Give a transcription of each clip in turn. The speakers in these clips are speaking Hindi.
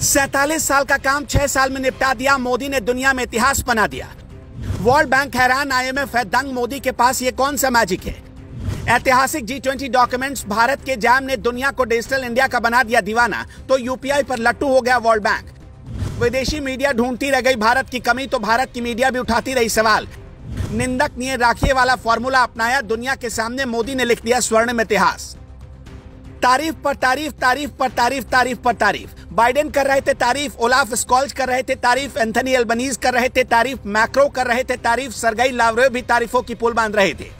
47 साल का काम 6 साल में निपटा दिया। मोदी ने दुनिया में इतिहास बना दिया। वर्ल्ड बैंक हैरान, IMF है दंग, मोदी के पास ये कौन सा मैजिक है। ऐतिहासिक G20 डॉक्यूमेंट्स, भारत के जैम ने दुनिया को डिजिटल इंडिया का बना दिया दीवाना, तो UPI पर लट्टू हो गया वर्ल्ड बैंक। विदेशी मीडिया ढूंढती रह गई भारत की कमी, तो भारत की मीडिया भी उठाती रही सवाल। निंदक निये राखिए वाला फॉर्मूला अपनाया, दुनिया के सामने मोदी ने लिख दिया स्वर्णिम इतिहास। तारीफ पर तारीफ, तारीफ पर तारीफ, तारीफ पर तारीफ। बाइडेन कर रहे थे तारीफ, ओलाफ स्कॉल्ज कर रहे थे तारीफ, एंथनी एल्बनीज कर रहे थे तारीफ, मैक्रो कर रहे थे तारीफ, सरगई लावरेव भी तारीफों की पुल बांध रहे थे।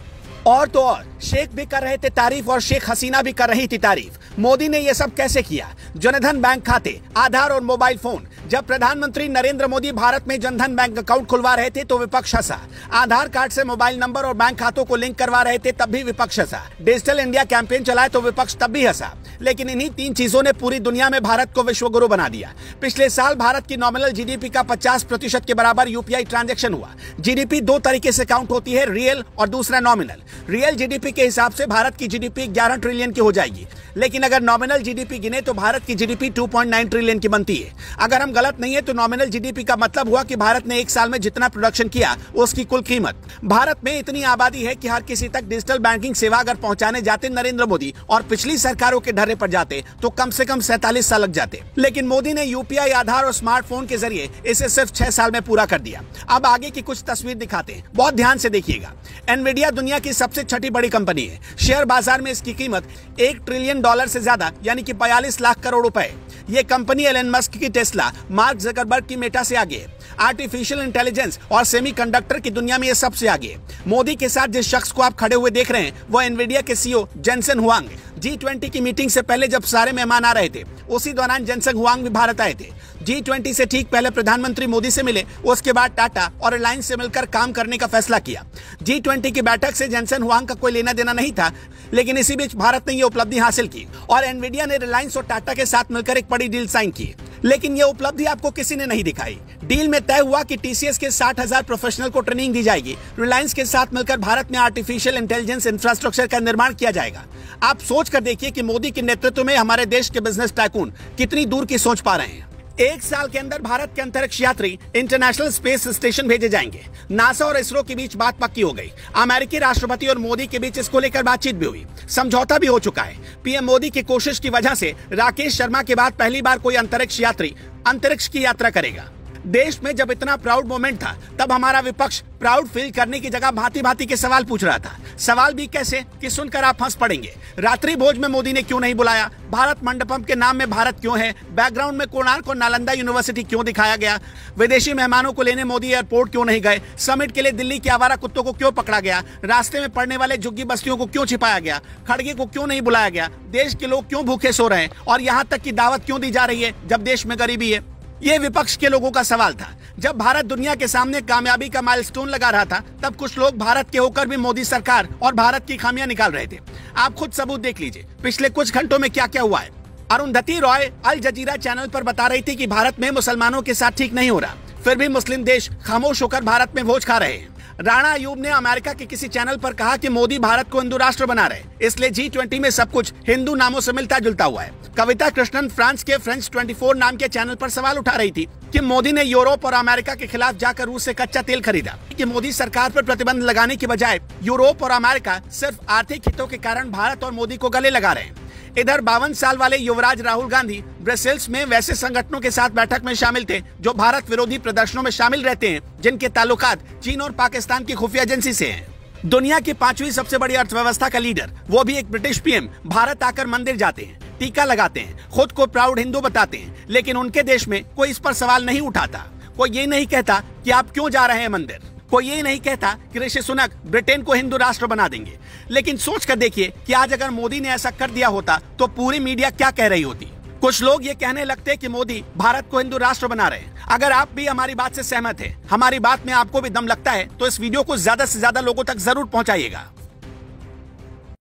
और तो और शेख भी कर रहे थे तारीफ और शेख हसीना भी कर रही थी तारीफ। मोदी ने यह सब कैसे किया? जनधन बैंक खाते, आधार और मोबाइल फोन। जब प्रधानमंत्री नरेंद्र मोदी भारत में जनधन बैंक अकाउंट खुलवा रहे थे तो विपक्ष हंसा। आधार कार्ड से मोबाइल नंबर और बैंक खातों को लिंक करवा रहे थे तब भी विपक्ष हंसा। डिजिटल इंडिया कैंपेन चलाए तो विपक्ष तब भी हंसा। लेकिन इन्हीं 3 चीजों ने पूरी दुनिया में भारत को विश्वगुरु बना दिया। पिछले साल भारत की नॉमिनल GDP का 50% के बराबर UPI ट्रांजैक्शन हुआ। GDP 2 तरीके से काउंट होती है, रियल और दूसरा नॉमिनल। रियल GDP के हिसाब से भारत की GDP 11 ट्रिलियन की हो जाएगी, लेकिन अगर नॉमिनल GDP गिने तो भारत की GDP 2.9 ट्रिलियन की बनती है। अगर हम गलत नहीं है तो नॉमिनल GDP का मतलब हुआ कि भारत ने 1 साल में जितना प्रोडक्शन किया उसकी कुल कीमत। भारत में इतनी आबादी है कि हर किसी तक डिजिटल बैंकिंग सेवा अगर पहुंचाने जाते नरेंद्र मोदी और पिछली सरकारों के ढर्रे पर जाते तो कम से कम 47 साल लग जाते। लेकिन मोदी ने UPI, आधार और स्मार्टफोन के जरिए इसे सिर्फ 6 साल में पूरा कर दिया। अब आगे की कुछ तस्वीर दिखाते हैं, बहुत ध्यान से देखिएगा। एनवीडिया दुनिया की सबसे छठी बड़ी कंपनी है। शेयर बाजार में इसकी कीमत $1 ट्रिलियन से ज्यादा यानी कि 42 लाख करोड़ रुपए। ये कंपनी एलन मस्क की टेस्ला, मार्क जकरबर्ग की मेटा से आगे है। आर्टिफिशियल इंटेलिजेंस और सेमीकंडक्टर की दुनिया में ये सबसे आगे है। मोदी के साथ जिस शख्स को आप खड़े हुए देख रहे हैं वो एनवीडिया के CEO जेनसेन हुआंग। G20 की मीटिंग से पहले जब सारे मेहमान आ रहे थे उसी दौरान जेनसेन हुआंग भी भारत आए थे। G20 से ठीक पहले प्रधानमंत्री मोदी से मिले, उसके बाद टाटा और रिलायंस से मिलकर काम करने का फैसला किया। G20 की बैठक से जेनसेन हुआंग का कोई लेना देना नहीं था, लेकिन इसी बीच भारत ने यह उपलब्धि हासिल की और एनवीडिया ने रिलायंस और टाटा के साथ मिलकर एक बड़ी डील साइन की। लेकिन यह उपलब्धि आपको किसी ने नहीं दिखाई। डील में तय हुआ कि TCS के 60,000 प्रोफेशनल को ट्रेनिंग दी जाएगी। रिलायंस के साथ मिलकर भारत में आर्टिफिशियल इंटेलिजेंस इंफ्रास्ट्रक्चर का निर्माण किया जाएगा। आप सोच कर देखिए कि मोदी के नेतृत्व में हमारे देश के बिजनेस टाइकून कितनी दूर की सोच पा रहे हैं। 1 साल के अंदर भारत के अंतरिक्ष यात्री इंटरनेशनल स्पेस स्टेशन भेजे जाएंगे। नासा और इसरो के बीच बात पक्की हो गई। अमेरिकी राष्ट्रपति और मोदी के बीच इसको लेकर बातचीत भी हुई, समझौता भी हो चुका है। PM मोदी की कोशिश की वजह से राकेश शर्मा के बाद पहली बार कोई अंतरिक्ष यात्री अंतरिक्ष की यात्रा करेगा। देश में जब इतना प्राउड मोमेंट था तब हमारा विपक्ष प्राउड फील करने की जगह भांति भांति के सवाल पूछ रहा था। सवाल भी कैसे कि सुनकर आप हंस पड़ेंगे। रात्रि भोज में मोदी ने क्यों नहीं बुलाया? भारत मंडपम के नाम में भारत क्यों है? बैकग्राउंड में कोणार्क और नालंदा यूनिवर्सिटी क्यों दिखाया गया? विदेशी मेहमानों को लेने मोदी एयरपोर्ट क्यों नहीं गए? समिट के लिए दिल्ली के आवारा कुत्तों को क्यों पकड़ा गया? रास्ते में पड़ने वाले झुग्गी बस्तियों को क्यों छिपाया गया? खड़गे को क्यों नहीं बुलाया गया? देश के लोग क्यों भूखे सो रहे हैं और यहाँ तक की दावत क्यों दी जा रही है जब देश में गरीबी है? ये विपक्ष के लोगों का सवाल था। जब भारत दुनिया के सामने कामयाबी का माइलस्टोन लगा रहा था तब कुछ लोग भारत के होकर भी मोदी सरकार और भारत की खामियां निकाल रहे थे। आप खुद सबूत देख लीजिए पिछले कुछ घंटों में क्या क्या हुआ है। अरुंधति रॉय अल जजीरा चैनल पर बता रही थी कि भारत में मुसलमानों के साथ ठीक नहीं हो रहा, फिर भी मुस्लिम देश खामोश होकर भारत में भोज खा रहे हैं। राणा अयूब ने अमेरिका के किसी चैनल पर कहा कि मोदी भारत को हिंदू राष्ट्र बना रहे, इसलिए G20 में सब कुछ हिंदू नामों से मिलता जुलता हुआ है। कविता कृष्णन फ्रांस के फ्रेंच 24 नाम के चैनल पर सवाल उठा रही थी कि मोदी ने यूरोप और अमेरिका के खिलाफ जाकर रूस से कच्चा तेल खरीदा, कि मोदी सरकार पर प्रतिबंध लगाने के बजाय यूरोप और अमेरिका सिर्फ आर्थिक हितों के कारण भारत और मोदी को गले लगा रहे हैं। इधर 52 साल वाले युवराज राहुल गांधी ब्रसेल्स में वैसे संगठनों के साथ बैठक में शामिल थे जो भारत विरोधी प्रदर्शनों में शामिल रहते हैं, जिनके ताल्लुकात चीन और पाकिस्तान की खुफिया एजेंसी से हैं। दुनिया की 5वीं सबसे बड़ी अर्थव्यवस्था का लीडर, वो भी एक ब्रिटिश PM, भारत आकर मंदिर जाते हैं, टीका लगाते हैं, खुद को प्राउड हिंदू बताते हैं, लेकिन उनके देश में कोई इस पर सवाल नहीं उठाता। कोई ये नहीं कहता कि आप क्यों जा रहे हैं मंदिर। कोई ये नहीं कहता कि ऋषि सुनक ब्रिटेन को हिंदू राष्ट्र बना देंगे। लेकिन सोच कर देखिए कि आज अगर मोदी ने ऐसा कर दिया होता तो पूरी मीडिया क्या कह रही होती। कुछ लोग ये कहने लगते कि मोदी भारत को हिंदू राष्ट्र बना रहे हैं। अगर आप भी हमारी बात से सहमत हैं, हमारी बात में आपको भी दम लगता है, तो इस वीडियो को ज्यादा से ज्यादा लोगों तक जरूर पहुंचाइएगा।